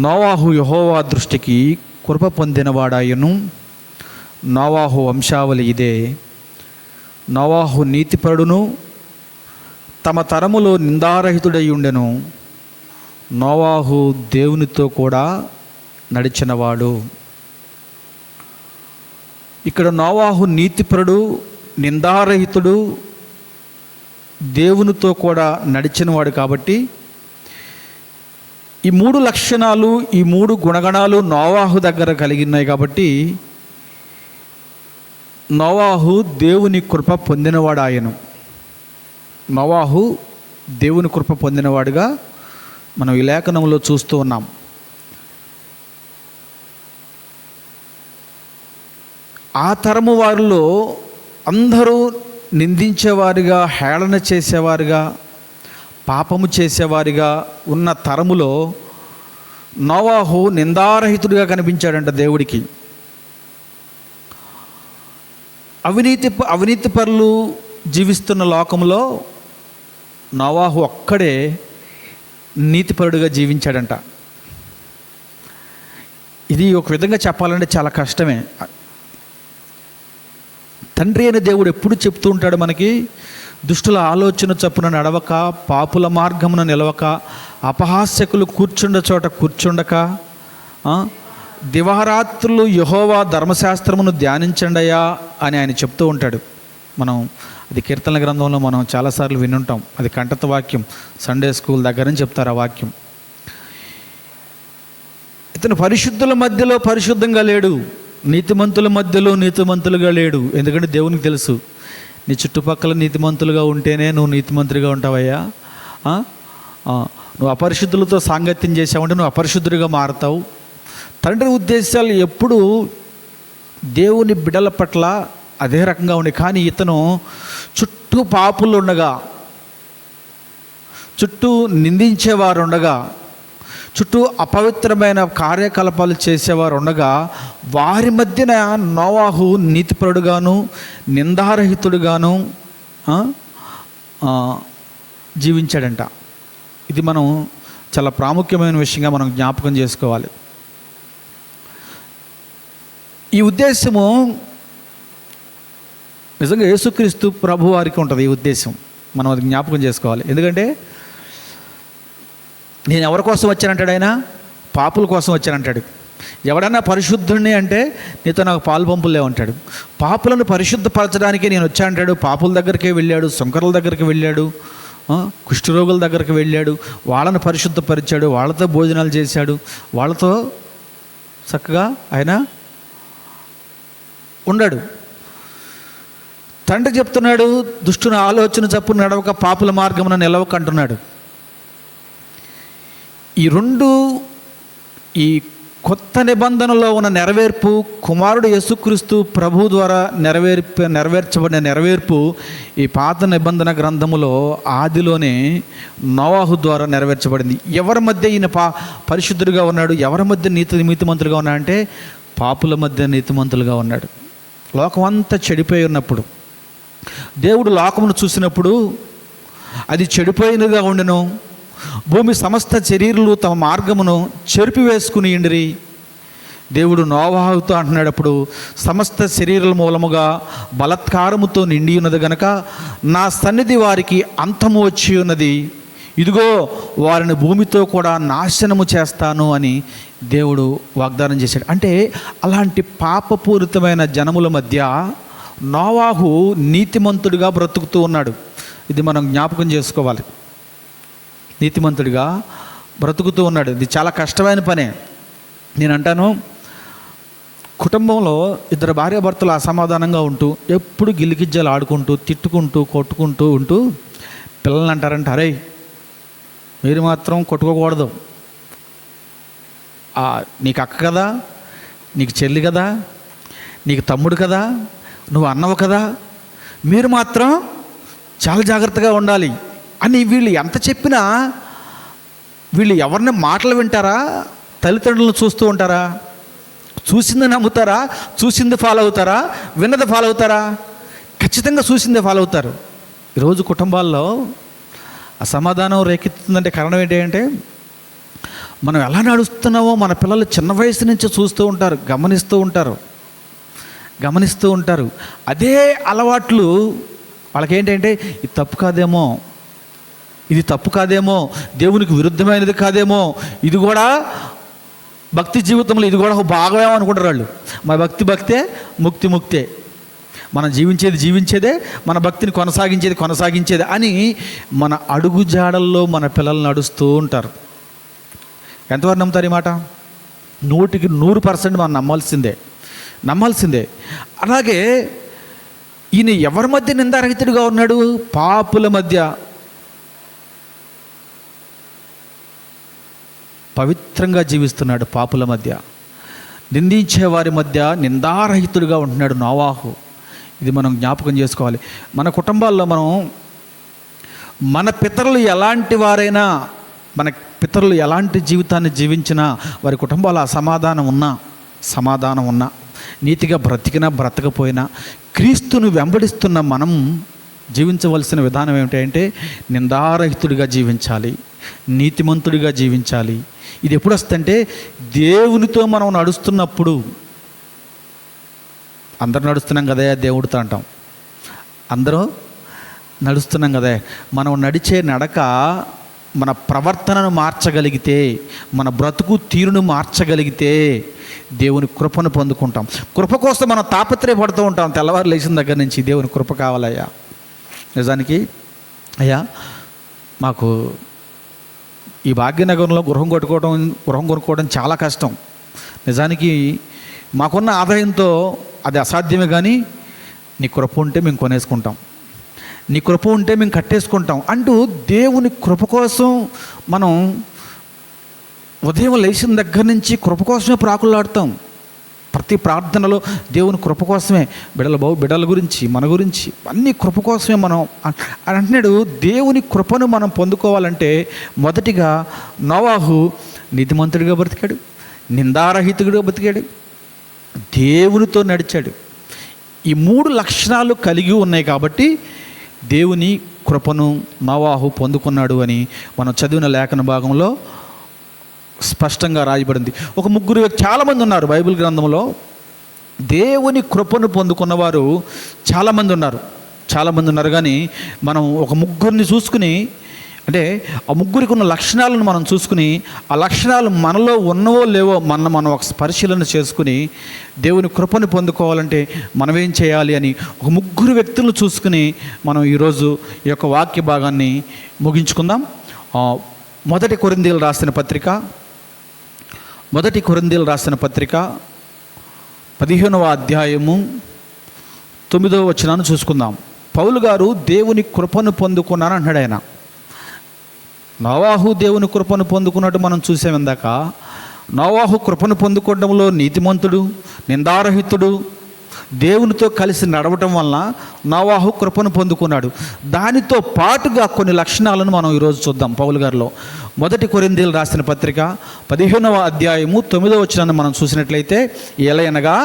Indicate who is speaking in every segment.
Speaker 1: నోవాహు యెహోవా దృష్టికి కృప పొందినవాడాయను. నోవాహు వంశావళి ఇదే. నోవాహు నీతిపరుడును, తమ తరములో నిందారహితుడై ఉండెను. నోవాహు దేవునితో కూడా నడిచినవాడు. ఇక్కడ నోవాహు నీతిపరుడు, నిందారహితుడు, దేవునితో కూడా నడిచినవాడు. కాబట్టి ఈ మూడు లక్షణాలు, ఈ మూడు గుణగణాలు నోవాహు దగ్గర కలిగినాయి. కాబట్టి నోవాహు దేవుని కృప పొందినవాడు. ఆయను నోవాహు దేవుని కృప పొందినవాడుగా మనం ఈ లేఖనంలో చూస్తూ ఉన్నాం. ఆ తరము వారిలో అందరూ నిందించేవారిగా, హేళన చేసేవారిగా, పాపము చేసేవారిగా ఉన్న తరములో నోవాహు నిందారహితుడిగా కనిపించాడంట దేవుడికి. అవినీతి పరులు జీవిస్తున్న లోకంలో నోవాహు ఒక్కడే నీతిపరుడుగా జీవించాడంట. ఇది ఒక విధంగా చెప్పాలంటే చాలా కష్టమే. తండ్రి అయిన దేవుడు ఎప్పుడు చెప్తూ ఉంటాడు మనకి, దుష్టుల ఆలోచన చొప్పున నడవక, పాపుల మార్గమున నిలవక, అపహాస్యకులు కూర్చుండ చోట కూర్చుండక, దివారాత్రులు యెహోవా ధర్మశాస్త్రమును ధ్యానించండియా అని ఆయన చెప్తూ ఉంటాడు. మనం అది కీర్తనల గ్రంథంలో మనం చాలాసార్లు వినుంటాం. అది కంఠత వాక్యం. సండే స్కూల్ దగ్గర నుంచి చెప్తారు ఆ వాక్యం. ఇతను పరిశుద్ధుల మధ్యలో పరిశుద్ధంగా లేడు, నీతిమంతుల మధ్యలో నీతిమంతులుగా లేడు. ఎందుకంటే దేవునికి తెలుసు, నీ చుట్టుపక్కల నీతిమంతులుగా ఉంటేనే నువ్వు నీతిమంతుడిగా ఉంటావయ్యా. నువ్వు అపరిశుద్ధులతో సాంగత్యం చేసావంటే నువ్వు అపరిశుద్ధుడిగా మారుతావు. తండ్రి ఉద్దేశాలు ఎప్పుడు దేవుని బిడ్డల పట్ల అదే రకంగా ఉండే. కానీ ఇతను చుట్టూ పాపులు ఉండగా, చుట్టూ నిందించేవారు ఉండగా, చుట్టూ అపవిత్రమైన కార్యకలాపాలు చేసేవారు ఉండగా, వారి మధ్యన నోవాహు నీతిపరుడుగాను, నిందారహితుడుగాను జీవించాడంట. ఇది మనం చాలా ప్రాముఖ్యమైన విషయంగా మనం జ్ఞాపకం చేసుకోవాలి. ఈ ఉద్దేశము నిజంగా యేసుక్రీస్తు ప్రభు వారికి ఉంటుంది. ఈ ఉద్దేశం మనం అది జ్ఞాపకం చేసుకోవాలి. ఎందుకంటే నేను ఎవరి కోసం వచ్చానంటాడు ఆయన? పాపుల కోసం వచ్చానంటాడు. ఎవడన్నా పరిశుద్ధుడిని అంటే నీతో నాకు పాలు పంపులే ఉంటాడు. పాపులను పరిశుద్ధపరచడానికి నేను వచ్చానంటాడు. పాపుల దగ్గరికే వెళ్ళాడు, సుంకరుల దగ్గరికి వెళ్ళాడు, కుష్ఠరోగుల దగ్గరికి వెళ్ళాడు, వాళ్ళను పరిశుద్ధపరిచాడు, వాళ్ళతో భోజనాలు చేశాడు, వాళ్ళతో చక్కగా ఆయన ఉన్నాడు. తండ్రి చెప్తున్నాడు, దుష్టుని ఆలోచన చప్పున నడవక, పాపుల మార్గమున నిలవక అంటున్నాడు. ఈ రెండు, ఈ కొత్త నిబంధనలో ఉన్న నెరవేర్పు, కుమారుడు యేసుక్రీస్తు ప్రభు ద్వారా నెరవేర్చబడిన నెరవేర్పు ఈ పాత నిబంధన గ్రంథములో ఆదిలోనే నోవాహు ద్వారా నెరవేర్చబడింది. ఎవరి మధ్య ఈయన పరిశుద్ధుడిగా ఉన్నాడు? ఎవరి మధ్య నీతిమంతులుగా ఉన్నాడు అంటే పాపుల మధ్య నీతిమంతులుగా ఉన్నాడు. లోకం అంతా చెడిపోయి ఉన్నప్పుడు, దేవుడు లోకమును చూసినప్పుడు అది చెడిపోయినదిగా ఉండెను. భూమి సమస్త శరీరులు తమ మార్గమును చెరిపివేసుకుని ఇండిరి. దేవుడు నోవాహుతో అంటున్నాడప్పుడు, సమస్త శరీరాల మూలముగా బలత్కారముతో నిండి ఉన్నది గనక నా సన్నిధి వారికి అంతము వచ్చి ఉన్నది. ఇదిగో వారిని భూమితో కూడా నాశనము చేస్తాను అని దేవుడు వాగ్దానం చేశాడు. అంటే అలాంటి పాపపూరితమైన జనముల మధ్య నోవాహు నీతిమంతుడిగా బ్రతుకుతూ ఉన్నాడు. ఇది మనం జ్ఞాపకం చేసుకోవాలి. నీతిమంతుడిగా బ్రతుకుతూ ఉన్నాడు. ఇది చాలా కష్టమైన పనే. నేను అంటాను, కుటుంబంలో ఇద్దరు భార్యాభర్తలు అసమాధానంగా ఉంటూ, ఎప్పుడు గిల్లిగిజ్జలు ఆడుకుంటూ, తిట్టుకుంటూ, కొట్టుకుంటూ ఉంటూ పిల్లల్ని అంటారంట, అరే మీరు మాత్రం కొట్టుకోకూడదు, నీకు అక్క కదా, నీకు చెల్లి కదా, నీకు తమ్ముడు కదా, నువ్వు అన్నవు కదా, మీరు మాత్రం చాలా జాగ్రత్తగా ఉండాలి అని వీళ్ళు ఎంత చెప్పినా వీళ్ళు ఎవరిని మాటలు వింటారా? తల్లిదండ్రులను చూస్తూ ఉంటారా? చూసింది నమ్ముతారా? చూసింది ఫాలో అవుతారా? విన్నది ఫాలో అవుతారా? ఖచ్చితంగా చూసిందే ఫాలో అవుతారు. ఈరోజు కుటుంబాల్లో అసమాధానం రేకెత్తుందంటే కారణం ఏంటి అంటే, మనం ఎలా నడుస్తున్నామో మన పిల్లలు చిన్న వయసు నుంచి చూస్తూ ఉంటారు, గమనిస్తూ ఉంటారు. అదే అలవాట్లు వాళ్ళకేంటంటే ఇది తప్పు కాదేమో, దేవునికి విరుద్ధమైనది కాదేమో, ఇది కూడా భక్తి జీవితంలో ఇది కూడా ఒక భాగమేమో అనుకుంటారు వాళ్ళు. మన భక్తే, ముక్తే, మనం జీవించేదే, మన భక్తిని కొనసాగించేదే అని మన అడుగుజాడల్లో మన పిల్లలు నడుస్తూ ఉంటారు. ఎంతవరకు నమ్ముతారు ఈ మాట? 100% మనం నమ్మాల్సిందే. అలాగే ఈయన ఎవరి మధ్య నిందారహితుడిగా ఉన్నాడు? పాపుల మధ్య, పవిత్రంగా జీవిస్తున్నాడు. పాపుల మధ్య, నిందించే వారి మధ్య నిందారహితుడిగా ఉంటున్నాడు నోవాహు. ఇది మనం జ్ఞాపకం చేసుకోవాలి. మన కుటుంబాల్లో మన పితరులు ఎలాంటి వారైనా, మన పితరులు ఎలాంటి జీవితాన్ని జీవించినా, వారి కుటుంబాల సమాధానం ఉన్నా, నీతిగా బ్రతకపోయినా, క్రీస్తును వెంబడిస్తున్న మనం జీవించవలసిన విధానం ఏమిటంటే నిందారహితుడిగా జీవించాలి, నీతిమంతుడిగా జీవించాలి. ఇది ఎప్పుడు వస్తుందంటే దేవునితో మనం నడుస్తున్నప్పుడు. అందరూ నడుస్తున్నాం కదా దేవుడితో అంటాం, అందరూ నడుస్తున్నాం కదా. మనం నడిచే నడక మన ప్రవర్తనను మార్చగలిగితే, మన బ్రతుకు తీరును మార్చగలిగితే దేవుని కృపను పొందుకుంటాం. కృప కోసం మనం తాపత్రయపడుతూ ఉంటాం. తెల్లవారు లేచిన దగ్గర నుంచి దేవుని కృప కావాలయ్యా. నిజానికి అయ్యా, మాకు ఈ భాగ్యనగరంలో గృహం కొనుక్కోవడం చాలా కష్టం. నిజానికి మాకున్న ఆదాయంతో అది అసాధ్యమే, కానీ నీ కృప ఉంటే మేము కొనేసుకుంటాం, నీ కృప ఉంటే మేము కట్టేసుకుంటాం అంటూ దేవుని కృప కోసం మనం ఉదయం లేచిన దగ్గర నుంచి కృప కోసమే ప్రాకులాడుతాం. ప్రతి ప్రార్థనలో దేవుని కృప కోసమే, బిడ్డల గురించి, మన గురించి అన్ని కృప కోసమే మనం అంటున్నాడు. దేవుని కృపను మనం పొందుకోవాలంటే మొదటిగా నోవాహు నీతిమంతుడిగా బ్రతికాడు, నిందారహితుడిగా బ్రతికాడు, దేవునితో నడిచాడు. ఈ 3 లక్షణాలు కలిగి ఉన్నాయి కాబట్టి దేవుని కృపను నోవాహు పొందుకున్నాడు అని మనం చదివిన లేఖన భాగంలో స్పష్టంగా రాయబడింది. ఒక 3 చాలామంది ఉన్నారు బైబిల్ గ్రంథంలో. దేవుని కృపను పొందుకున్నవారు చాలామంది ఉన్నారు. కానీ మనం ఒక 3 చూసుకుని, అంటే ఆ 3 ఉన్న లక్షణాలను మనం చూసుకుని, ఆ లక్షణాలు మనలో ఉన్నవో లేవో మనం ఒక పరిశీలన చేసుకుని దేవుని కృపను పొందుకోవాలంటే మనం ఏం చేయాలి అని ఒక 3 వ్యక్తులను చూసుకుని మనం ఈరోజు ఈ యొక్క వాక్య భాగాన్ని ముగించుకుందాం. మొదటి కొరింథీయులు రాసిన పత్రిక 15వ అధ్యాయము 9వ వచనాన్ని చూసుకుందాం. పౌలు గారు దేవుని కృపను పొందుకున్నాను అంటాడు. ఆయన నోవాహు దేవుని కృపను పొందుకున్నట్టు మనం చూసాం ఇందాక. నోవాహు కృపను పొందుకోవడంలో నీతిమంతుడు, నిందారహితుడు, దేవునితో కలిసి నడవటం వలన నోవాహు కృపను పొందుకున్నాడు. దానితో పాటుగా కొన్ని లక్షణాలను మనం ఈరోజు చూద్దాం పౌలు గారిలో. మొదటి కొరింథీయులు రాసిన పత్రిక 15వ అధ్యాయము 9వ వచనాన్ని మనం చూసినట్లయితే, ఎలయనగా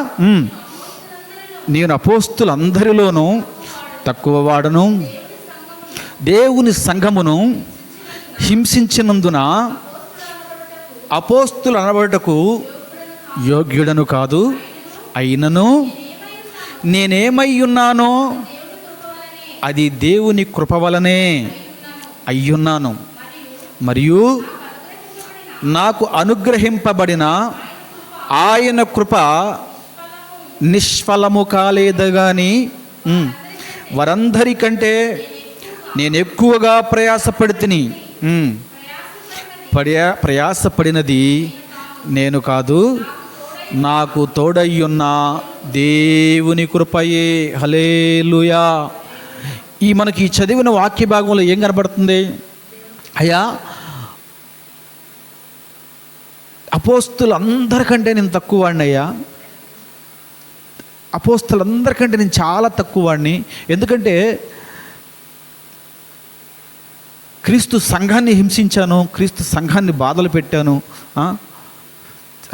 Speaker 1: నేను అపోస్తులందరిలోనూ తక్కువ వాడను, దేవుని సంఘమును హింసించినందున అపోస్తులు అనబడుటకు యోగ్యుడను కాదు, అయినను నేనేమై ఉన్నానో అది దేవుని కృప వలనే అయ్యున్నాను. మరియు నాకు అనుగ్రహింపబడిన ఆయన కృప నిష్ఫలము కాలేదు కానీ వారందరికంటే నేను ఎక్కువగా ప్రయాసపడితిని. ప్రయాసపడినది నేను కాదు, నాకు తోడయ్యున్న దేవుని కృపయే. హల్లెలూయా. మనకి చదివిన వాక్య భాగంలో ఏం కనబడుతుంది? అయ్యా, అపోస్తులందరికంటే నేను తక్కువ వాడిని అయ్యా, అపోస్తులందరికంటే నేను చాలా తక్కువ వాడిని. ఎందుకంటే క్రీస్తు సంఘాన్ని హింసించాను, క్రీస్తు సంఘాన్ని బాధలు పెట్టాను,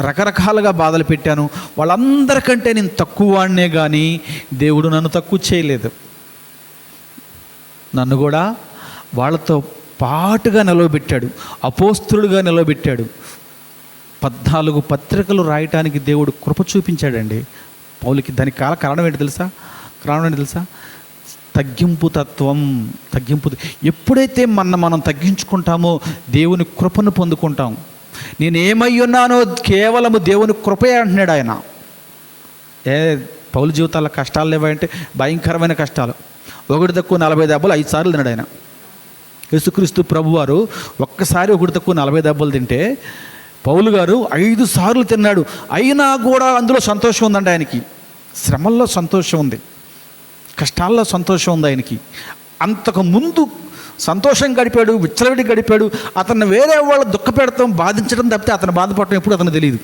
Speaker 1: రకరకాలుగా బాధలు పెట్టాను. వాళ్ళందరికంటే నేను తక్కువ వాడినే, కానీ దేవుడు నన్ను తక్కువ చేయలేదు. నన్ను కూడా వాళ్ళతో పాటుగా నిలవబెట్టాడు, అపోస్తులుగా నిలవబెట్టాడు. 14 పత్రికలు రాయటానికి దేవుడు కృప చూపించాడండి పౌలుకి. దానికి కారణం ఏంటి తెలుసా? తగ్గింపు తత్వం. ఎప్పుడైతే మనం తగ్గించుకుంటామో దేవుని కృపను పొందుకుంటాం. నేను ఏమై ఉన్నానో కేవలము దేవుని కృపే అంటున్నాడు ఆయన. పౌలు జీవితాల్లో కష్టాలు లేవంటే భయంకరమైన కష్టాలు. 1 దెబ్బలు 5 సార్లు తిన్నాడు ఆయన. యేసుక్రీస్తు ప్రభువారు ఒక్కసారి 1 దెబ్బలు తింటే పౌలు గారు 5 సార్లు తిన్నాడు. అయినా కూడా అందులో సంతోషం ఉందండి ఆయనకి. శ్రమల్లో సంతోషం ఉంది, కష్టాల్లో సంతోషం ఉంది ఆయనకి. అంతకు ముందు సంతోషం గడిపాడు, విచ్చలవిడి గడిపాడు. అతన్ని వేరే వాళ్ళు దుఃఖపెడతాం, బాధించడం తప్పితే అతను బాధపడటం ఎప్పుడు అతను తెలియదు.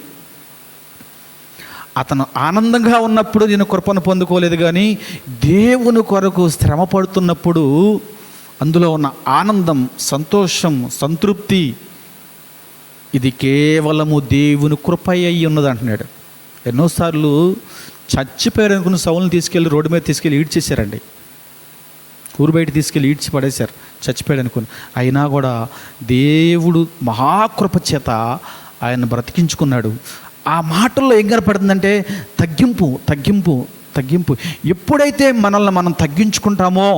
Speaker 1: అతను ఆనందంగా ఉన్నప్పుడు నేను కృపను పొందుకోలేదు, కానీ దేవుని కొరకు శ్రమ పడుతున్నప్పుడు అందులో ఉన్న ఆనందం, సంతోషం, సంతృప్తి ఇది కేవలము దేవుని కృప అయి ఉన్నది అంటున్నాడు. ఎన్నోసార్లు చచ్చిపోయారు అనుకున్న సౌలుని తీసుకెళ్ళి రోడ్డు మీద తీసుకెళ్ళి ఈడ్చేశారండి. ఊరు బయట తీసుకెళ్ళి ఈడ్చి పడేశారు చచ్చిపోయాడు అనుకుని. అయినా కూడా దేవుడు మహాకృప చేత ఆయన బ్రతికించుకున్నాడు. ఆ మాటల్లో ఏం కనపడుతుందంటే తగ్గింపు. ఎప్పుడైతే మనల్ని మనం తగ్గించుకుంటామో,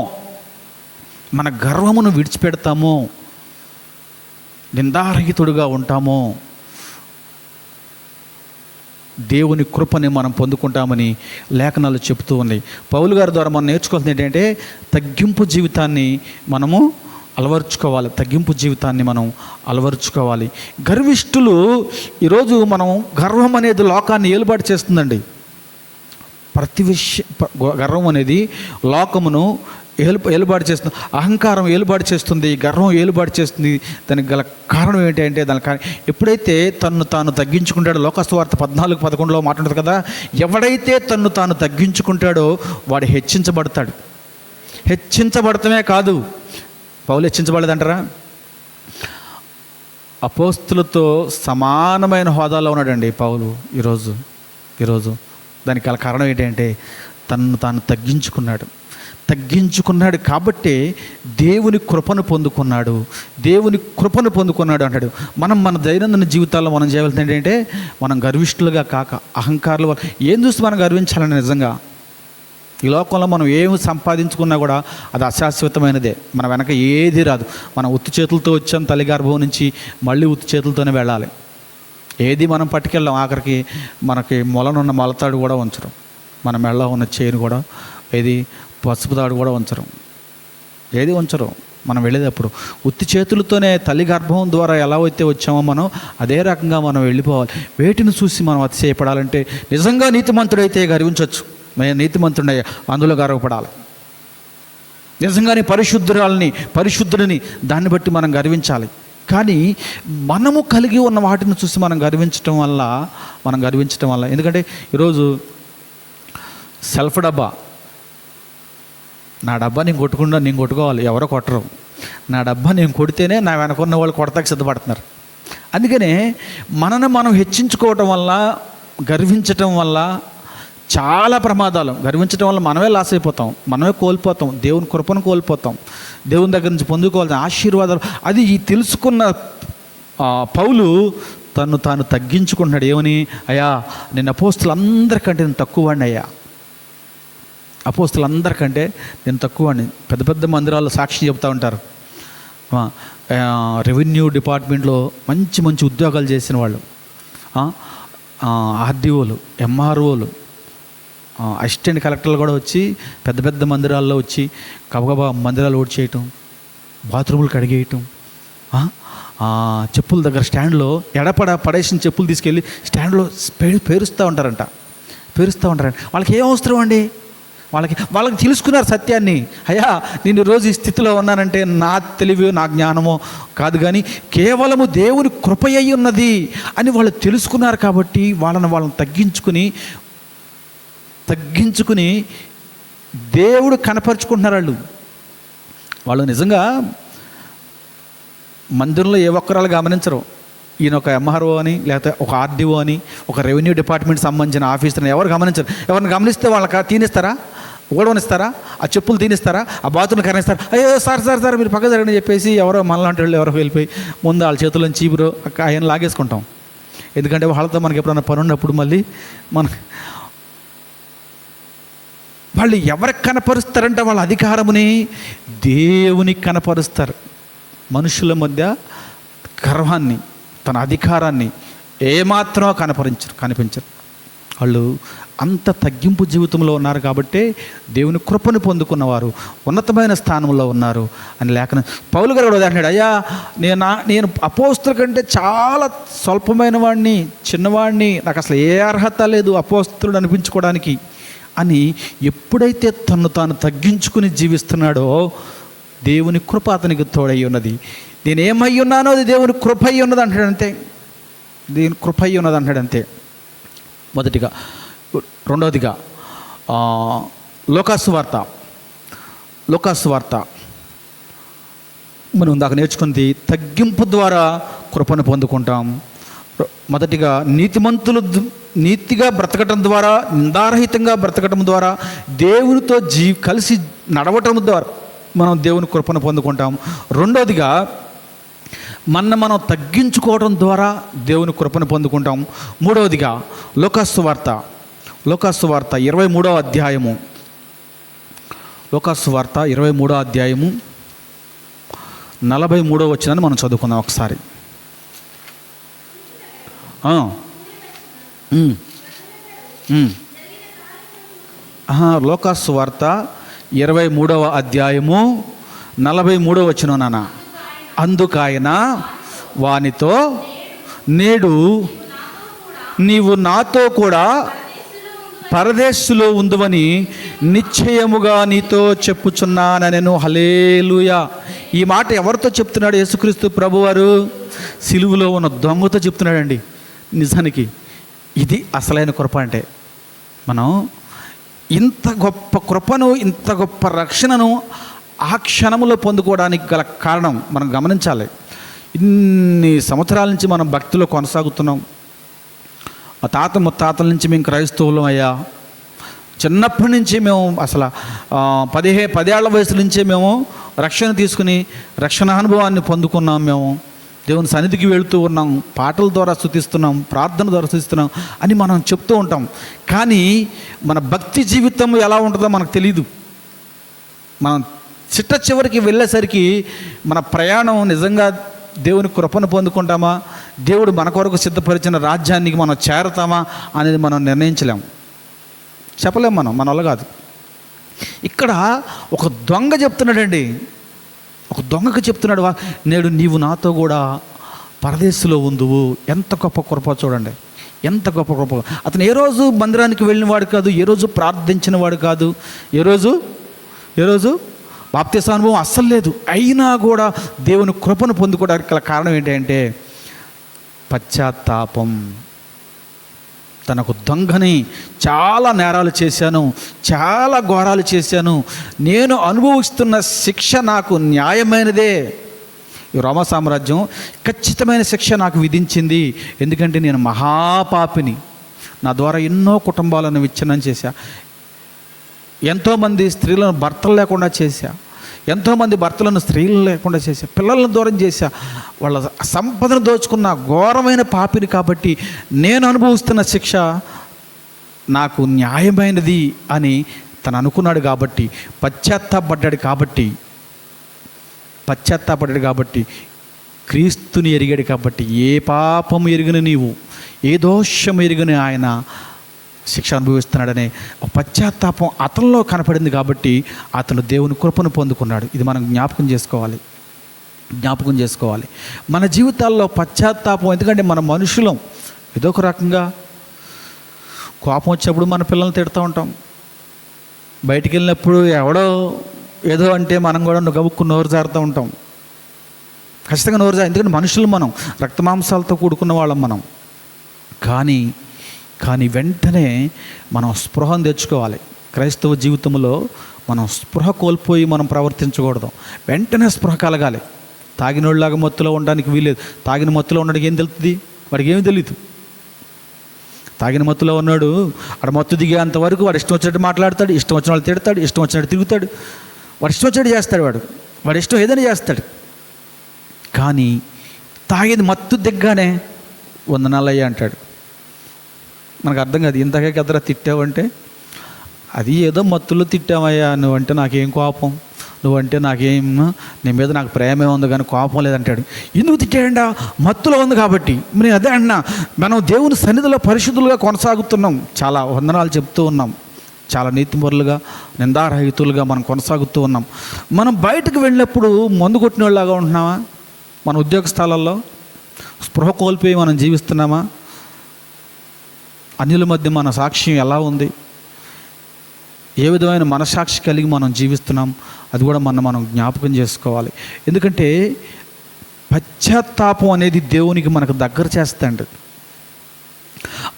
Speaker 1: మన గర్వమును విడిచిపెడతామో, నిందారహితుడుగా ఉంటామో, దేవుని కృపని మనం పొందుకుంటామని లేఖనాలు చెబుతూ ఉన్నాయి. పౌలు గారి ద్వారా మనం నేర్చుకోవాల్సింది ఏంటంటే తగ్గింపు జీవితాన్ని మనము అలవరుచుకోవాలి. గర్విష్ఠులు ఈరోజు మనం గర్వం అనేది లోకాన్ని ఏలుబాటు చేస్తుందండి. ప్రతి గర్వం అనేది లోకమును ఏలుబాటు చేస్తుంది. అహంకారం ఏలుబాటు చేస్తుంది, గర్వం ఏలుబాటు చేస్తుంది. దానికి గల కారణం ఏంటంటే ఎప్పుడైతే తన్ను తాను తగ్గించుకుంటాడో, లోకసువార్త 14:11 మాట్లాడుతుంది కదా, ఎవడైతే తన్ను తాను తగ్గించుకుంటాడో వాడు హెచ్చించబడతాడు. హెచ్చించబడటమే కాదు, పౌలు హెచ్చించబడలేదంటారా? అపోస్తులతో సమానమైన హోదాలో ఉన్నాడండి పౌలు ఈరోజు. దానికి గల కారణం ఏంటంటే తన్ను తాను తగ్గించుకున్నాడు కాబట్టి దేవుని కృపను పొందుకున్నాడు అంటాడు. మన దైనందిన జీవితాల్లో మనం చేయవలసింది ఏంటంటే మనం గర్విష్ఠులుగా కాక, అహంకారులు ఏం చూసి మనం గర్వించాలని. నిజంగా ఈ లోకంలో మనం ఏమి సంపాదించుకున్నా కూడా అది అశాశ్వతమైనదే. మన వెనక ఏది రాదు. మనం ఉత్తి చేతులతో వచ్చాం తల్లి గర్భం నుంచి, మళ్ళీ ఉత్తి చేతులతోనే వెళ్ళాలి. ఏది మనం పట్టుకెళ్ళాం. ఆఖరికి మనకి మొలనున్న మొలతాడు కూడా ఉంచడం, మన మెడలో ఉన్న చైన్ కూడా, ఏది పసుపు తాడు కూడా ఏది ఉంచరు. మనం వెళ్ళేటప్పుడు ఉత్తి చేతులతోనే తల్లి గర్భం ద్వారా ఎలా అయితే వచ్చామో మనం అదే రకంగా మనం వెళ్ళిపోవాలి. వేటిని చూసి మనం అతిశయపడాలంటే నిజంగా నీతిమంతుడైతే గర్వించవచ్చు. నేను నీతిమంతుడయ్యా, అందులో గర్వపడాలి. నిజంగానే పరిశుద్ధుడిని దాన్ని బట్టి మనం గర్వించాలి. కానీ మనము కలిగి ఉన్న వాటిని చూసి మనం గర్వించటం వల్ల ఎందుకంటే ఈరోజు సెల్ఫ్ డబ్బా, నా డబ్బా నేను కొట్టుకోవాలి, ఎవరో కొట్టరు. నా డబ్బా నేను కొడితేనే నా వెనకున్న వాళ్ళు కొడతాకి సిద్ధపడుతున్నారు. అందుకనే మనని మనం హెచ్చించుకోవటం వల్ల, గర్వించటం వల్ల చాలా ప్రమాదాలు. గర్వించడం వల్ల మనమే లాస్ అయిపోతాం, మనమే కోల్పోతాం, దేవుని కృపను కోల్పోతాం, దేవుని దగ్గర నుంచి పొందుకోవాల్సిన ఆశీర్వాదాలు. అది తెలుసుకున్న పౌలు తను తాను తగ్గించుకుంటున్నాడు. ఏమని? అయ్యా, నేను అపోస్తులందరికంటే నేను తక్కువవాడిని అయ్యా, అపోస్తులందరికంటే నేను తక్కువవాడిని. పెద్ద పెద్ద మందిరాల్లో సాక్షి చెప్తూ ఉంటారు. రెవెన్యూ డిపార్ట్మెంట్లో మంచి మంచి ఉద్యోగాలు చేసిన వాళ్ళు, ఆర్డీఓలు, ఎంఆర్ఓలు, అసిస్టెంట్ కలెక్టర్లు కూడా వచ్చి పెద్ద పెద్ద మందిరాల్లో వచ్చి గబగబా మందిరాలు ఓడి చేయటం, బాత్రూములు కడిగేయటం, చెప్పుల దగ్గర స్టాండ్లో పడేసిన చెప్పులు తీసుకెళ్ళి స్టాండ్లో పేరుస్తూ ఉంటారంట. వాళ్ళకి ఏం అవసరం అండి? వాళ్ళకి తెలుసుకున్నారు సత్యాన్ని. అయ్యా, నేను ఈరోజు ఈ స్థితిలో ఉన్నానంటే నా తెలివి, నా జ్ఞానమో కాదు, కానీ కేవలము దేవుని కృపయ్యి ఉన్నది అని వాళ్ళు తెలుసుకున్నారు. కాబట్టి వాళ్ళని తగ్గించుకుని దేవుడు కనపరుచుకుంటున్నారు. వాళ్ళు నిజంగా మందిరంలో ఏ ఒక్కరాలు గమనించరు. ఈయన ఒక ఎంఆర్ఓ అని, లేకపోతే ఒక ఆర్డీఓ అని, ఒక రెవెన్యూ డిపార్ట్మెంట్ సంబంధించిన ఆఫీసర్ని ఎవరు గమనించరు. ఎవరిని గమనిస్తే వాళ్ళకి తీనిస్తారా? ఓడవనిస్తారా? ఆ చెప్పులు తీనిస్తారా? ఆ బాతులు కరణిస్తారా? అయ్యో సార్ మీరు పక్క జరగని చెప్పేసి ఎవరో మనలాంటి వాళ్ళు ఎవరో వెళ్ళిపోయి ముందు వాళ్ళ చేతుల్లో చీపురు ఆయన లాగేసుకుంటాం. ఎందుకంటే వాళ్ళతో మనకి ఎప్పుడైనా పని ఉన్నప్పుడు మళ్ళీ వాళ్ళు ఎవరికి కనపరుస్తారంటే వాళ్ళ అధికారముని దేవునికి కనపరుస్తారు. మనుషుల మధ్య గర్వాన్ని, తన అధికారాన్ని ఏమాత్రం కనిపించరు. వాళ్ళు అంత తగ్గింపు జీవితంలో ఉన్నారు కాబట్టి దేవుని కృపను పొందుకున్నవారు ఉన్నతమైన స్థానంలో ఉన్నారు అని లేఖనం. పౌలు గారు కూడా అంటున్నాడు, అయ్యా నేను అపోస్తుల కంటే చాలా స్వల్పమైన వాడిని, చిన్నవాడిని, నాకు అసలు ఏ అర్హత లేదు అపోస్తులుడు అనిపించుకోవడానికి అని ఎప్పుడైతే తను తాను తగ్గించుకుని జీవిస్తున్నాడో దేవుని కృప అతనికి తోడై ఉన్నది. నేను ఏమై ఉన్నానో అది దేవుని కృప అయి ఉన్నది అంటాడు అంతే. దేవుని కృప అయి ఉన్నది అంటాడు అంతే. మొదటిగా. రెండవదిగా లూకాసు వార్త మనం ఇందాక నేర్చుకుంది తగ్గింపు ద్వారా కృపను పొందుకుంటాం. మొదటిగా నీతిగా బ్రతకటం ద్వారా, నిందారహితంగా బ్రతకటం ద్వారా, దేవునితో కలిసి నడవటం ద్వారా మనం దేవుని కృపను పొందుకుంటాం. రెండవదిగా మనం తగ్గించుకోవడం ద్వారా దేవుని కృపను పొందుకుంటాం. మూడవదిగా లూకాసు వార్త 23వ అధ్యాయము, లూకాసు వార్త 23వ అధ్యాయము 43వ వచనాన్ని మనం చదువుకుందాం ఒకసారి. లూకాసు వార్త 23వ అధ్యాయము 43వ వచనం నాన్న. అందుకాయన వానితో, నేడు నీవు నాతో కూడా పరదేశులో ఉందువని నిశ్చయముగా నీతో చెప్పుచున్నానెను. హల్లెలూయా. ఈ మాట ఎవరితో చెప్తున్నాడు? యేసుక్రీస్తు ప్రభువారు సిలువలో ఉన్న దొంగతో చెప్తున్నాడండి. నిజానికి ఇది అసలైన కృప అంటే. మనం ఇంత గొప్ప కృపను, ఇంత గొప్ప రక్షణను ఆ క్షణంలో పొందుకోవడానికి గల కారణం మనం గమనించాలి. ఇన్ని సంవత్సరాల నుంచి మనం భక్తిలో కొనసాగుతున్నాం. మా తాత ముత్తాతల నుంచి మేము క్రైస్తవులం అయ్యా. చిన్నప్పటి నుంచి మేము అసలు 10 ఏళ్ల వయసు నుంచే మేము రక్షణ తీసుకుని రక్షణ అనుభవాన్ని పొందుకున్నాం. మేము దేవుని సన్నిధికి వెళుతూ ఉన్నాం, పాటల ద్వారా స్తుతిస్తున్నాం, ప్రార్థన ద్వారా స్తుతిస్తున్నాం అని మనం చెప్తూ ఉంటాం. కానీ మన భక్తి జీవితం ఎలా ఉంటుందో మనకు తెలీదు. మనం చివరికి వెళ్ళేసరికి మన ప్రయాణం నిజంగా దేవుని కృపను పొందుకుంటామా, దేవుడు మన కొరకు సిద్ధపరిచిన రాజ్యానికి మనం చేరతామా అనేది మనం నిర్ణయించలేం, చెప్పలేం. మన వల్ల కాదు. ఇక్కడ ఒక దొంగ చెప్తున్నాడండి, ఒక దొంగకు చెప్తున్నాడు, నేడు నీవు నాతో కూడా పరదేశంలో ఉందువు. ఎంత గొప్ప కృప చూడండి, ఎంత గొప్ప కృప. అతను ఏ రోజు మందిరానికి వెళ్ళిన వాడు కాదు, ఏ రోజు ప్రార్థించిన వాడు కాదు, ఏ రోజు బాప్తిస్మ అనుభవం అస్సలు లేదు. అయినా కూడా దేవుని కృపను పొందుకోవడానికి గల కారణం ఏంటంటే పశ్చాత్తాపం. తనకు దొంగని చాలా నేరాలు చేశాను, చాలా ఘోరాలు చేశాను, నేను అనుభవిస్తున్న శిక్ష నాకు న్యాయమైనదే. ఈ రోమా సామ్రాజ్యం ఖచ్చితమైన శిక్ష నాకు విధించింది. ఎందుకంటే నేను మహాపాపిని, నా ద్వారా ఎన్నో కుటుంబాలను విచ్ఛిన్నం చేశా, ఎంతోమంది స్త్రీలను భర్తలు లేకుండా చేశా, ఎంతోమంది భర్తలను స్త్రీలు లేకుండా చేశా, పిల్లలను దూరం చేశా, వాళ్ళ సంపదను దోచుకున్న ఘోరమైన పాపిని. కాబట్టి నేను అనుభవిస్తున్న శిక్ష నాకు న్యాయమైనది అని తను అనుకున్నాడు. కాబట్టి పశ్చాత్తాపడ్డాడు. కాబట్టి క్రీస్తుని ఎరిగాడు. కాబట్టి ఏ పాపము ఎరిగిన నీవు, ఏ దోషము ఎరిగిన ఆయన శిక్ష అనుభవిస్తున్నాడనే ఒక పశ్చాత్తాపం అతనిలో కనపడింది. కాబట్టి అతను దేవుని కృపను పొందుకున్నాడు. ఇది మనం జ్ఞాపకం చేసుకోవాలి మన జీవితాల్లో పశ్చాత్తాపం. ఎందుకంటే మన మనుషులం, ఏదో ఒక రకంగా కోపం వచ్చినప్పుడు మన పిల్లల్ని తిడుతూ ఉంటాం, బయటికి వెళ్ళినప్పుడు ఎవడో ఏదో అంటే మనం కూడా గబుక్కు నోరు జారుతూ ఉంటాం. ఖచ్చితంగా నోరు జారు, ఎందుకంటే మనుషులు, మనం రక్తమాంసాలతో కూడుకున్న వాళ్ళం మనం. కానీ వెంటనే మనం స్పృహను తెచ్చుకోవాలి. క్రైస్తవ జీవితంలో మనం స్పృహ కోల్పోయి మనం ప్రవర్తించకూడదు. వెంటనే స్పృహ కలగాలి. తాగినోళ్ళలాగా మత్తులో ఉండడానికి వీలేదు. తాగిన మత్తులో ఉండడానికి ఏం తెలుస్తుంది? వాడికి ఏమి తెలియదు. తాగిన మత్తులో ఉన్నాడు, వాడు మత్తు దిగేంతవరకు వాడు ఇష్టం వచ్చినట్టు మాట్లాడతాడు, ఇష్టం వచ్చిన వాళ్ళు తిడతాడు, ఇష్టం వచ్చినట్టు తిరుగుతాడు, వాడు ఇష్టం వచ్చినట్టు చేస్తాడు, వాడు ఇష్టం ఏదైనా చేస్తాడు. కానీ తాగేది మత్తు దిగ్గానే వందనాలయ్యా అంటాడు. మనకు అర్థం కాదు, ఇంతకే కదరా తిట్టావంటే, అది ఏదో మత్తులో తిట్టామయ్యా, నువ్వంటే నాకేం కోపం, నువ్వంటే నాకేం, నీ మీద నాకు ప్రేమే ఉంది కానీ కోపం లేదంటాడు. ఎందుకు తిట్టాడండా? మత్తులో ఉంది కాబట్టి. నేను అదే అంటున్నా, మనం దేవుని సన్నిధిలో పరిశుద్ధులుగా కొనసాగుతున్నాం, చాలా వందనాలు చెప్తూ ఉన్నాం, చాలా నీతిపరులుగా నిందారహితులుగా మనం కొనసాగుతూ ఉన్నాం. మనం బయటకు వెళ్ళినప్పుడు మందు కొట్టిన వాళ్ళలాగా ఉంటున్నామా? మన ఉద్యోగ స్థలాల్లో స్పృహ కోల్పోయి మనం జీవిస్తున్నామా? అన్యుల మధ్య మన సాక్ష్యం ఎలా ఉంది? ఏ విధమైన మనసాక్షి కలిగి మనం జీవిస్తున్నాం? అది కూడా మనం జ్ఞాపకం చేసుకోవాలి. ఎందుకంటే పశ్చాత్తాపం అనేది దేవునికి మనకు దగ్గర చేస్తాండి.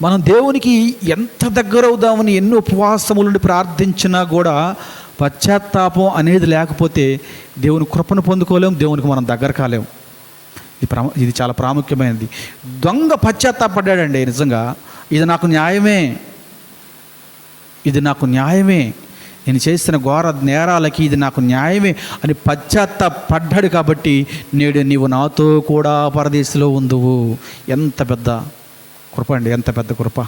Speaker 1: మనం దేవునికి ఎంత దగ్గర అవుదామని ఎన్నో ఉపవాసముల నుండి ప్రార్థించినా కూడా పశ్చాత్తాపం అనేది లేకపోతే దేవుని కృపను పొందుకోలేం, దేవునికి మనం దగ్గర కాలేం. ఇది చాలా ప్రాముఖ్యమైనది. దొంగ పశ్చాత్తాపడ్డాడండి. నిజంగా ఇది నాకు న్యాయమే, ఇది నాకు న్యాయమే, నేను చేసిన ఘోర నేరాలకి ఇది నాకు న్యాయమే అని పశ్చాత్తాపడ్డాడు. కాబట్టి నేడు నీవు నాతో కూడా పరదేశంలో ఉందువు. ఎంత పెద్ద కృప అండి, ఎంత పెద్ద కృప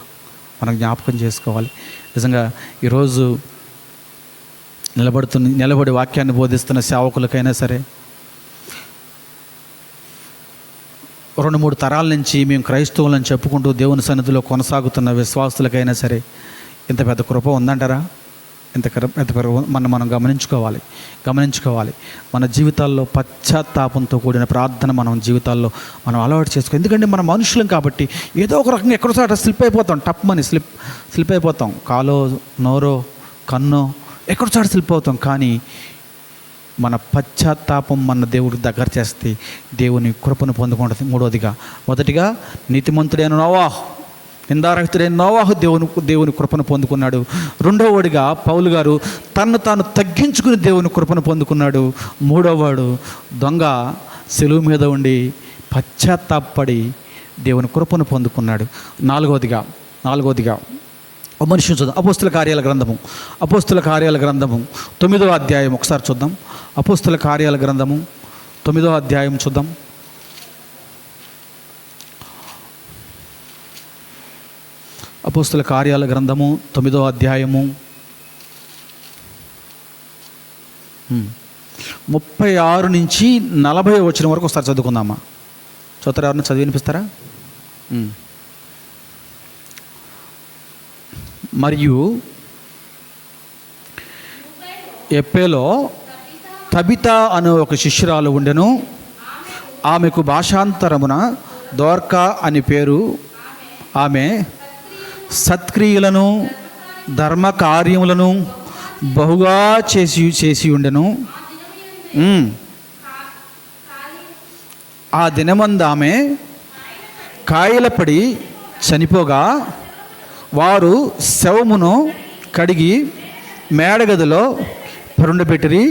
Speaker 1: మనం జ్ఞాపకం చేసుకోవాలి. నిజంగా ఈరోజు నిలబడి వాక్యాన్ని బోధిస్తున్న సేవకులకైనా సరే, 2-3 తరాల నుంచి మేము క్రైస్తవులని చెప్పుకుంటూ దేవుని సన్నిధిలో కొనసాగుతున్న విశ్వాసులకైనా సరే ఇంత పెద్ద కృప ఉందంటారా? ఇంత మనం గమనించుకోవాలి. మన జీవితాల్లో పశ్చాత్తాపంతో కూడిన ప్రార్థన మనం జీవితాల్లో మనం అలవాటు చేసుకోవాలి. ఎందుకంటే మన మనుషులం కాబట్టి ఏదో ఒక రకంగా ఎక్కడోసారి స్లిప్ అయిపోతాం, టప్మని స్లిప్ అయిపోతాం, కాలో నోరో కన్నో ఎక్కడోసారి స్లిప్ అవుతాం. కానీ మన పశ్చాత్తాపం మన దేవుడికి దగ్గర చేస్తే దేవుని కృపను పొందుకుంటుంది. మొదటిగా నీతిమంతుడైన నోవాహు, నిందారహితుడైన నోవాహు దేవుని కృపను పొందుకున్నాడు. రెండవవాడిగా పౌలు గారు తన్ను తాను తగ్గించుకుని దేవుని కృపను పొందుకున్నాడు. మూడవవాడు దొంగ సెలువు మీద ఉండి పశ్చాత్తాపడి దేవుని కృపను పొందుకున్నాడు. నాలుగవదిగా ఓ మనిషిని చూద్దాం. అపోస్తుల కార్యాల గ్రంథము 9వ అధ్యాయం ఒకసారి చూద్దాం. అపోస్తుల కార్యాల గ్రంథము 9వ అధ్యాయం చూద్దాం. అపోస్తుల కార్యాల గ్రంథము 9వ అధ్యాయము 36 నుంచి 40 వచనం వరకు ఒకసారి చదువుకుందామా? చదువుతారా? ఎవరిని చదివి వినిపిస్తారా? మరియు ఎప్పేలో తబితా అనే ఒక శిష్యురాలు ఉండెను. ఆమెకు భాషాంతరమున దోర్కా అని పేరు. ఆమె సత్క్రియలను ధర్మకార్యములను బహుగా చేసి ఉండెను. ఆ దినమందు ఆమె కాయలపడి చనిపోగా వారు శవమును కడిగి మేడగదిలో పరుండబెట్టిరి.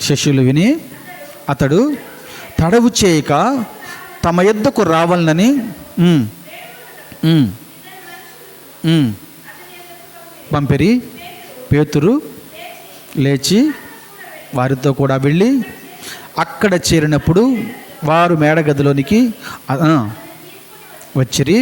Speaker 1: శిష్యులు విని అతడు తడవు చేయక తమ యొద్దకు రావాలని పంపిరి. పేతురు లేచి వారితో కూడా వెళ్ళి అక్కడ చేరినప్పుడు వారు మేడగదిలోనికి వచ్చిరి.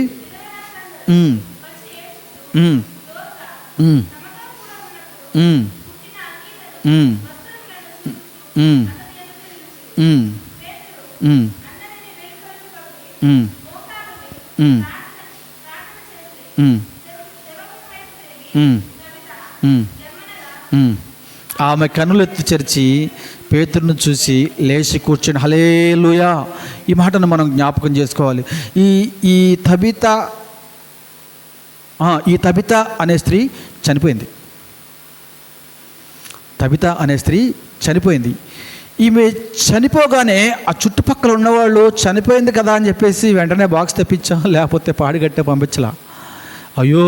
Speaker 1: ఆమె కన్నులెత్తి తెరిచి పేతురును చూసి లేచి కూర్చొని హల్లెలూయా. ఈ మాటను మనం జ్ఞాపకం చేసుకోవాలి. ఈ తబితా అనే స్త్రీ చనిపోయింది. ఈమె చనిపోగానే ఆ చుట్టుపక్కల ఉన్నవాళ్ళు చనిపోయింది కదా అని చెప్పేసి వెంటనే బాక్స్ తెప్పించాం, లేకపోతే పాడిగట్టే పంపించలా. అయ్యో,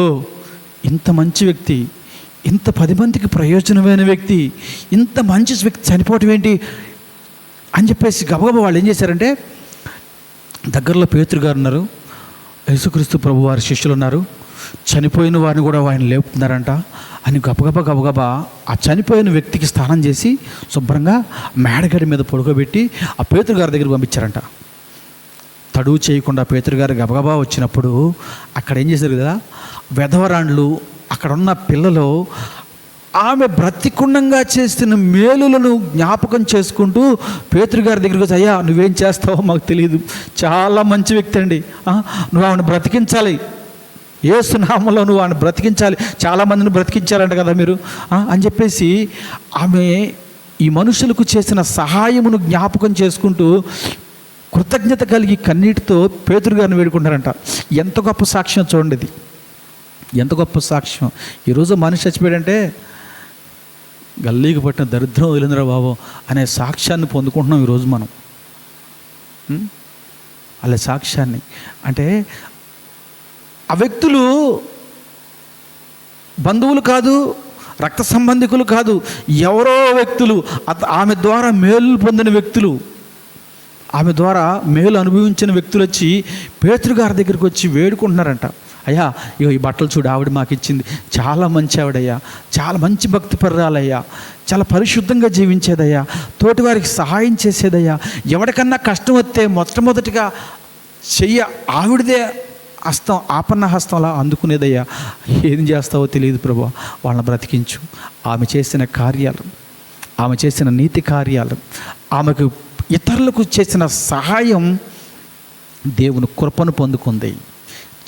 Speaker 1: ఇంత మంచి వ్యక్తి, ఇంత 10 మందికి ప్రయోజనమైన వ్యక్తి, ఇంత మంచి వ్యక్తి చనిపోవటం ఏంటి అని చెప్పేసి గబగబా వాళ్ళు ఏం చేశారంటే, దగ్గరలో పేతురు గారు ఉన్నారు, యేసుక్రీస్తు ప్రభు వారి శిష్యులు ఉన్నారు, చనిపోయిన వారిని కూడా ఆయన లేపుతున్నారంట అని గబగబా ఆ చనిపోయిన వ్యక్తికి స్నానం చేసి శుభ్రంగా మేడగడి మీద పడుకోబెట్టి ఆ పేతురు గారి దగ్గరికి పంపించారంట. తడువు చేయకుండా పేతురు గారు గబగబా వచ్చినప్పుడు అక్కడ ఏం చేశారు కదా, వెధవరాండ్లు అక్కడ ఉన్న పిల్లలు ఆమె బ్రతికుండంగా చేస్తున్న మేలులను జ్ఞాపకం చేసుకుంటూ పేతురు గారి దగ్గరికి వచ్చి, అయ్యా నువ్వేం చేస్తావో మాకు తెలియదు, చాలా మంచి వ్యక్తి అండి, నువ్వు ఆమెను బ్రతికించాలి, యేసు నామములో నువ్వు ఆమెను బ్రతికించాలి, చాలామందిని బ్రతికించారంట కదా మీరు అని చెప్పేసి ఆమె ఈ మనుషులకు చేసిన సహాయమును జ్ఞాపకం చేసుకుంటూ కృతజ్ఞత కలిగి కన్నీటితో పేతురు గారిని వేడుకుంటారంట. ఎంత గొప్ప సాక్ష్యం చూడండి, ఇది ఎంత గొప్ప సాక్ష్యం. ఈరోజు మనిషి చచ్చిపోయాడంటే గల్లీకి పట్టిన దరిద్రం వదిలిందిరా బాబు అనే సాక్ష్యాన్ని పొందుకుంటున్నాం ఈరోజు మనం. అలా సాక్ష్యాన్ని అంటే ఆ వ్యక్తులు బంధువులు కాదు, రక్త సంబంధికులు కాదు, ఎవరో వ్యక్తులు, ఆమె ద్వారా మేలు పొందిన వ్యక్తులు, ఆమె ద్వారా మేలు అనుభవించిన వ్యక్తులు వచ్చి పేతురు గారి దగ్గరికి వచ్చి వేడుకుంటున్నారంట. అయ్యా ఇగో ఈ బట్టలు చూడు, ఆవిడ మాకు ఇచ్చింది, చాలా మంచి ఆవిడయ్యా, చాలా మంచి భక్తి పర్రాలయ్యా, చాలా పరిశుద్ధంగా జీవించేదయ్యా, తోటి వారికి సహాయం చేసేదయ్యా, ఎవరికన్నా కష్టం వస్తే మొట్టమొదటిగా చెయ్య ఆవిడదే హస్తం, ఆపన్న హస్తంలా అందుకునేదయ్యా, ఏం చేస్తావో తెలియదు ప్రభు, వాళ్ళని బ్రతికించు. ఆమె చేసిన కార్యాలు, ఆమె చేసిన నీతి కార్యాలు, ఆమెకు ఇతరులకు చేసిన సహాయం దేవుని కృపను పొందుకుంది.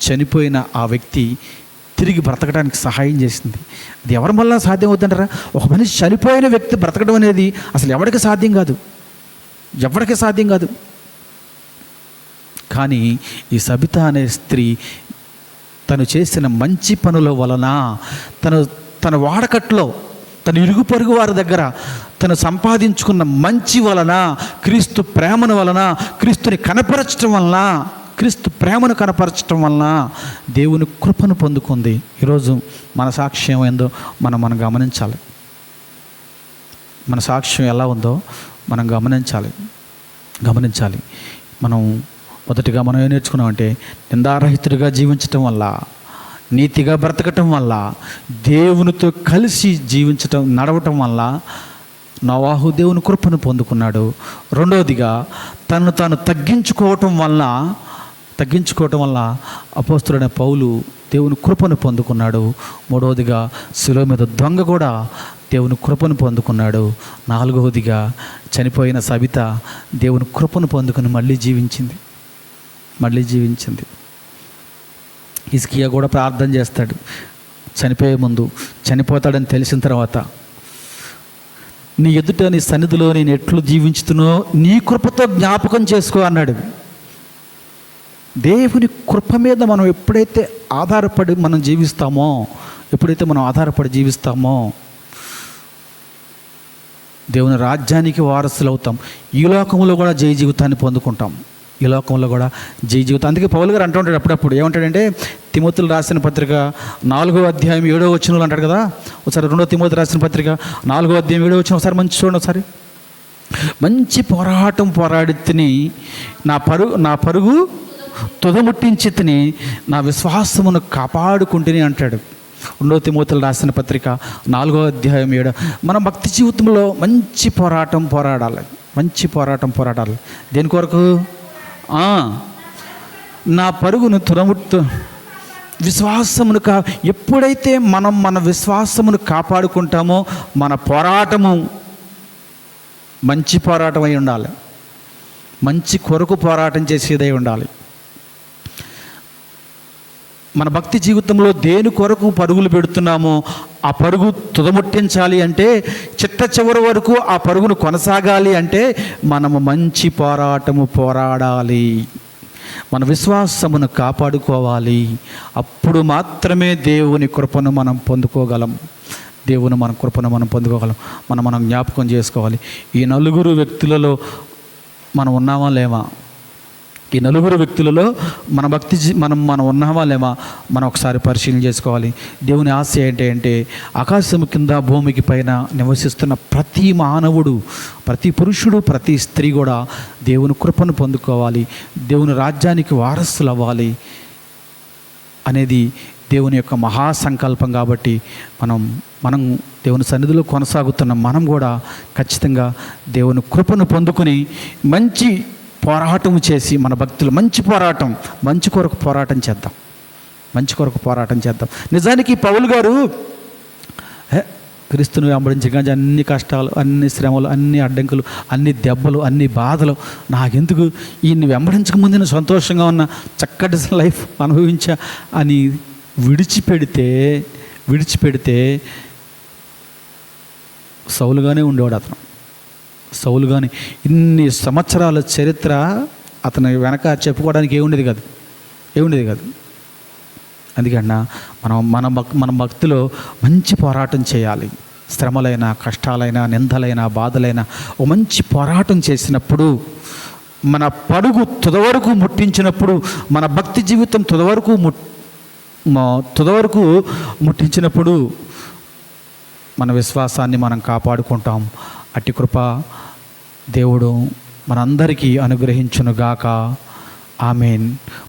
Speaker 1: చనిపోయిన ఆ వ్యక్తి తిరిగి బ్రతకడానికి సహాయం చేసింది. అది ఎవరి వల్ల సాధ్యం అవుతుంటారా? ఒక మనిషి చనిపోయిన వ్యక్తి బ్రతకడం అనేది అసలు ఎవరికి సాధ్యం కాదు, ఎవరికి సాధ్యం కాదు. కానీ ఈ సబిత అనే స్త్రీ తను చేసిన మంచి పనుల వలన, తన వాడకట్లో, తన ఇరుగు పొరుగు వారి దగ్గర తను సంపాదించుకున్న మంచి వలన, క్రీస్తు ప్రేమను వలన, క్రీస్తుని కనపరచడం వలన, క్రీస్తు ప్రేమను కనపరచడం వలన దేవుని కృపను పొందుకుంది. ఈరోజు మన సాక్ష్యం ఏందో మనం గమనించాలి. మన సాక్ష్యం ఎలా ఉందో మనం గమనించాలి. మనం మొదటిగా మనం ఏం నేర్చుకున్నామంటే, నిందారహితుడిగా జీవించటం వల్ల, నీతిగా బ్రతకటం వల్ల, దేవునితో కలిసి నడవటం వల్ల నోవాహు దేవుని కృపను పొందుకున్నాడు. రెండవదిగా తాను తగ్గించుకోవటం వల్ల అపోస్తలుడైన పౌలు దేవుని కృపను పొందుకున్నాడు. మూడవదిగా శిలువ మీద దొంగ కూడా దేవుని కృపను పొందుకున్నాడు. నాలుగవదిగా చనిపోయిన సబిత దేవుని కృపను పొందుకుని మళ్ళీ జీవించింది. హిజ్కియా కూడా ప్రార్థన చేస్తాడు చనిపోయే ముందు. చనిపోతాడని తెలిసిన తర్వాత, నీ ఎదుట నీ సన్నిధిలో నేను ఎట్లు జీవించుతునో నీ కృపతో జ్ఞాపకం చేసుకో అన్నాడు. దేవుని కృప మీద మనం ఎప్పుడైతే ఆధారపడి జీవిస్తామో దేవుని రాజ్యానికి వారసులు అవుతాం. ఈ లోకంలో కూడా జయ జీవితాన్ని పొందుకుంటాం. అందుకే పౌలు గారు అంటుంటాడు అప్పుడప్పుడు, ఏమంటాడంటే, తిమోతిలు రాసిన పత్రిక 4వ అధ్యాయం 7వ వచనంలో అంటాడు కదా. ఒకసారి 2వ తిమోతి రాసిన పత్రిక 4వ అధ్యాయం 7వ వచనం ఒకసారి మంచి చూడండి. ఒకసారి, మంచి పోరాటం పోరాడి తిని నా పరుగు తుదముట్టించి తిని నా విశ్వాసమును కాపాడుకుంటుని అంటాడు. 2వ తిమోతిలు రాసిన పత్రిక 4వ అధ్యాయం 7. మన భక్తి జీవితంలో మంచి పోరాటం పోరాడాలి. దేని కొరకు? నా పరుగును విశ్వాసమును ఎప్పుడైతే మనం మన విశ్వాసమును కాపాడుకుంటామో మన పోరాటము మంచి పోరాటం అయి ఉండాలి. మంచి కొరకు పోరాటం చేసేదై ఉండాలి. మన భక్తి జీవితంలో దేని కొరకు పరుగులు పెడుతున్నామో ఆ పరుగు తుదముట్టించాలి అంటే, చిట్ట చివరి వరకు ఆ పరుగును కొనసాగాలి అంటే మనము మంచి పోరాడాలి. మన విశ్వాసమును కాపాడుకోవాలి. అప్పుడు మాత్రమే దేవుని కృపను మనం పొందుకోగలం. మనం జ్ఞాపకం చేసుకోవాలి. ఈ నలుగురు వ్యక్తులలో మనం ఉన్నామా లేమా? మనం ఉన్నామా లేమా? మనం ఒకసారి పరిశీలన చేసుకోవాలి. దేవుని ఆశ ఏంటంటే, ఆకాశము కింద భూమికి పైన నివసిస్తున్న ప్రతి మానవుడు, ప్రతి పురుషుడు, ప్రతి స్త్రీ కూడా దేవుని కృపను పొందుకోవాలి, దేవుని రాజ్యానికి వారసులు అవ్వాలి అనేది దేవుని యొక్క మహాసంకల్పం కాబట్టి మనం దేవుని సన్నిధిలో కొనసాగుతున్న మనం కూడా ఖచ్చితంగా దేవుని కృపను పొందుకొని మంచి పోరాటం చేసి మన భక్తులు మంచి కొరకు పోరాటం చేద్దాం. నిజానికి పౌలు గారు క్రీస్తుని వెంబడించగా అన్ని కష్టాలు, అన్ని శ్రమలు, అన్ని అడ్డంకులు, అన్ని దెబ్బలు, అన్ని బాధలు, నాకెందుకు ఈయన్ని వెంబడించక ముందు నేను సంతోషంగా ఉన్న చక్కటి లైఫ్ అనుభవించా అని విడిచిపెడితే సౌలుగానే ఉండేవాడు అతను. సౌలుగానే ఇన్ని సంవత్సరాల చరిత్ర అతని వెనక చెప్పుకోవడానికి ఏముండేది కాదు. అందుకన్నా మన భక్తిలో మంచి పోరాటం చేయాలి. శ్రమలైనా, కష్టాలైనా, నిందలైనా, బాధలైనా ఓ మంచి పోరాటం చేసినప్పుడు, మన పడుగు తుదవరకు ముట్టించినప్పుడు, మన భక్తి జీవితం తుదవరకు ముట్టించినప్పుడు మన విశ్వాసాన్ని మనం కాపాడుకుంటాం. అట్టి కృప దేవుడు మనందరికీ అనుగ్రహించునుగాక. ఆమేన్.